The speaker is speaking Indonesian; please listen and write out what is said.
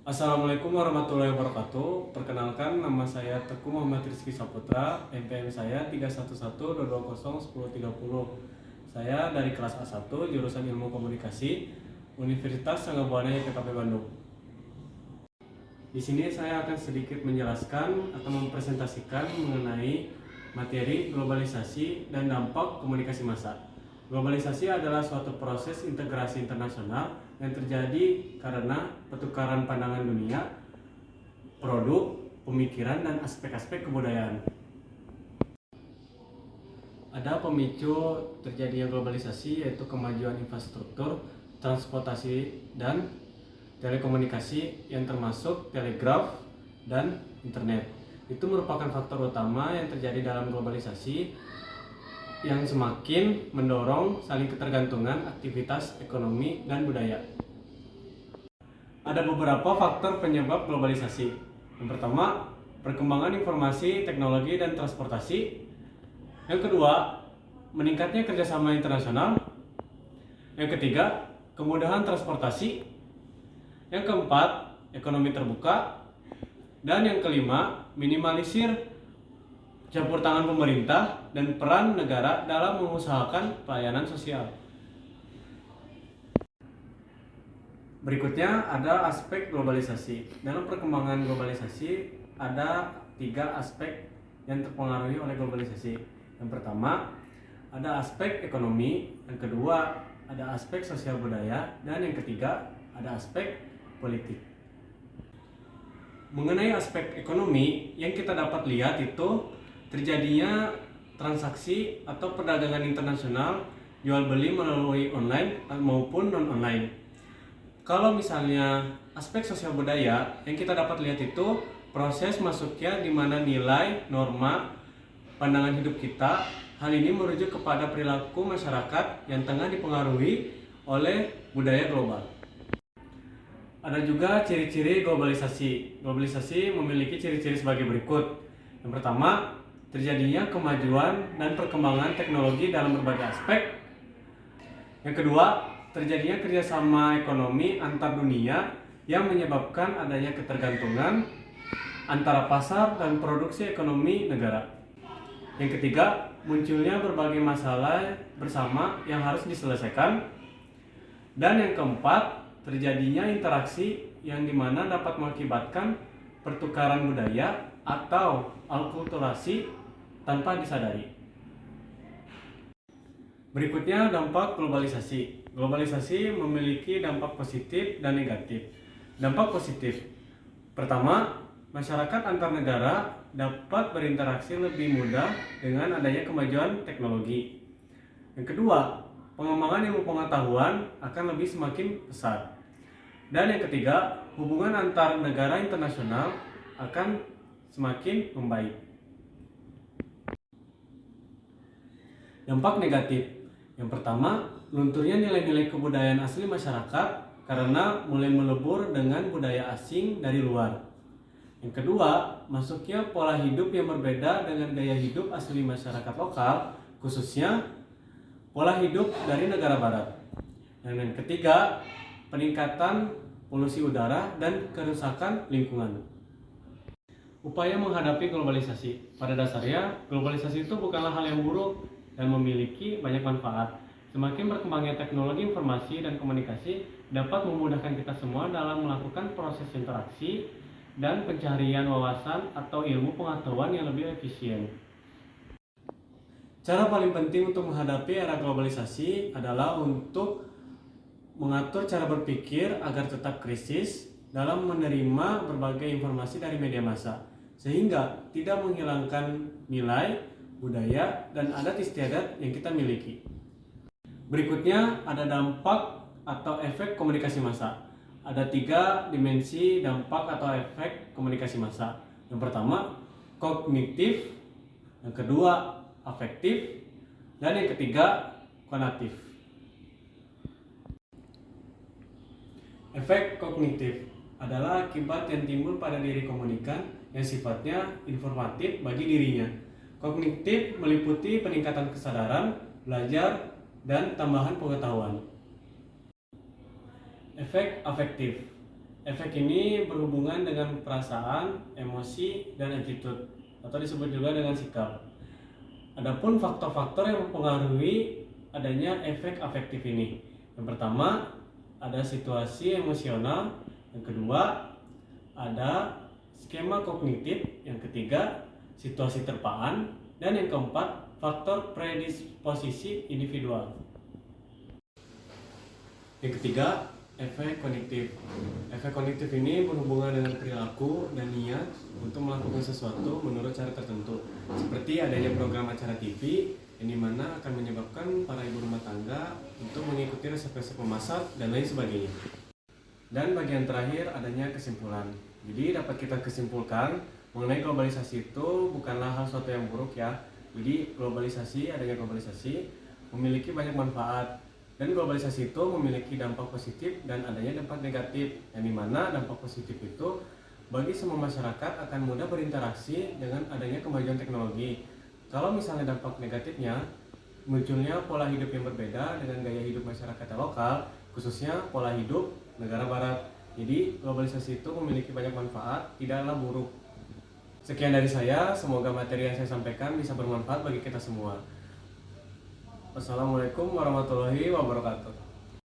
Assalamualaikum warahmatullahi wabarakatuh. Perkenalkan, nama saya Teguh Muhammad Rizky Saputra. NPM saya 31122011030. Saya dari kelas A1 jurusan Ilmu Komunikasi Universitas Sangga Buana YPKP Bandung. Di sini saya akan sedikit menjelaskan atau mempresentasikan mengenai materi globalisasi dan dampak komunikasi massa. Globalisasi adalah suatu proses integrasi internasional yang terjadi karena pertukaran pandangan dunia, produk, pemikiran, dan aspek-aspek kebudayaan. Ada pemicu terjadinya globalisasi, yaitu kemajuan infrastruktur, transportasi, dan telekomunikasi yang termasuk telegraf dan internet. Itu merupakan faktor utama yang terjadi dalam globalisasi yang semakin mendorong saling ketergantungan aktivitas ekonomi dan budaya. Ada beberapa faktor penyebab globalisasi. Yang pertama, perkembangan informasi, teknologi, dan transportasi. Yang kedua, meningkatnya kerjasama internasional. Yang ketiga, kemudahan transportasi. Yang keempat, ekonomi terbuka. Dan yang kelima, minimalisir campur tangan pemerintah dan peran negara dalam mengusahakan pelayanan sosial. Berikutnya ada aspek globalisasi. Dalam perkembangan globalisasi ada 3 aspek yang terpengaruhi oleh globalisasi. Yang pertama ada aspek ekonomi, yang kedua ada aspek sosial budaya, dan yang ketiga ada aspek politik. Mengenai aspek ekonomi, yang kita dapat lihat itu terjadinya transaksi atau perdagangan internasional jual beli melalui online maupun non online. Kalau misalnya aspek sosial budaya, yang kita dapat lihat itu proses masuknya di mana nilai, norma, pandangan hidup kita, hal ini merujuk kepada perilaku masyarakat yang tengah dipengaruhi oleh budaya global. Ada juga ciri-ciri globalisasi. Globalisasi memiliki ciri-ciri sebagai berikut. Yang pertama, terjadinya kemajuan dan perkembangan teknologi dalam berbagai aspek. Yang kedua, terjadinya kerjasama ekonomi antar dunia yang menyebabkan adanya ketergantungan antara pasar dan produksi ekonomi negara. Yang ketiga, munculnya berbagai masalah bersama yang harus diselesaikan. Dan yang keempat, terjadinya interaksi yang dimana dapat mengakibatkan pertukaran budaya atau alkulturasi tanpa disadari. Berikutnya dampak globalisasi. Globalisasi memiliki dampak positif dan negatif. Dampak positif. Pertama, masyarakat antar negara dapat berinteraksi lebih mudah dengan adanya kemajuan teknologi. Yang kedua, pengembangan ilmu pengetahuan akan lebih semakin pesat. Dan yang ketiga, hubungan antar negara internasional akan semakin membaik. Dampak negatif. Yang pertama, lunturnya nilai-nilai kebudayaan asli masyarakat karena mulai melebur dengan budaya asing dari luar. Yang kedua, masuknya pola hidup yang berbeda dengan gaya hidup asli masyarakat lokal, khususnya pola hidup dari negara barat. Dan yang ketiga, peningkatan polusi udara dan kerusakan lingkungan. Upaya menghadapi globalisasi. Pada dasarnya, globalisasi itu bukanlah hal yang buruk dan memiliki banyak manfaat. Semakin berkembangnya teknologi informasi dan komunikasi dapat memudahkan kita semua dalam melakukan proses interaksi dan pencarian wawasan atau ilmu pengetahuan yang lebih efisien. Cara paling penting untuk menghadapi era globalisasi adalah untuk mengatur cara berpikir agar tetap kritis dalam menerima berbagai informasi dari media massa, sehingga tidak menghilangkan nilai, budaya, dan adat istiadat yang kita miliki. Berikutnya ada dampak atau efek komunikasi massa. Ada 3 dimensi dampak atau efek komunikasi massa. Yang pertama, kognitif, yang kedua, afektif, dan yang ketiga, konatif. Efek kognitif adalah akibat yang timbul pada diri komunikan yang sifatnya informatif bagi dirinya. Kognitif meliputi peningkatan kesadaran, belajar, dan tambahan pengetahuan. Efek afektif. Efek ini berhubungan dengan perasaan, emosi, dan attitude, atau disebut juga dengan sikap. Adapun faktor-faktor yang mempengaruhi adanya efek afektif ini. Yang pertama, ada situasi emosional. Yang kedua, ada skema kognitif. Yang ketiga, situasi terpaan. Dan yang keempat, faktor predisposisi individual. Yang ketiga, efek kognitif. Efek kognitif ini berhubungan dengan perilaku dan niat untuk melakukan sesuatu menurut cara tertentu. Seperti adanya program acara TV yang dimana akan menyebabkan para ibu rumah tangga untuk mengikuti resep-resep memasak dan lain sebagainya. Dan bagian terakhir adanya kesimpulan. Jadi dapat kita kesimpulkan mengenai globalisasi itu bukanlah hal suatu yang buruk ya. Jadi adanya globalisasi memiliki banyak manfaat. Dan globalisasi itu memiliki dampak positif dan adanya dampak negatif, yang dimana dampak positif itu bagi semua masyarakat akan mudah berinteraksi dengan adanya kemajuan teknologi. Kalau misalnya dampak negatifnya, munculnya pola hidup yang berbeda dengan gaya hidup masyarakat lokal, khususnya pola hidup negara barat. Jadi globalisasi itu memiliki banyak manfaat, tidaklah buruk. Sekian dari saya, semoga materi yang saya sampaikan bisa bermanfaat bagi kita semua. Wassalamualaikum warahmatullahi wabarakatuh.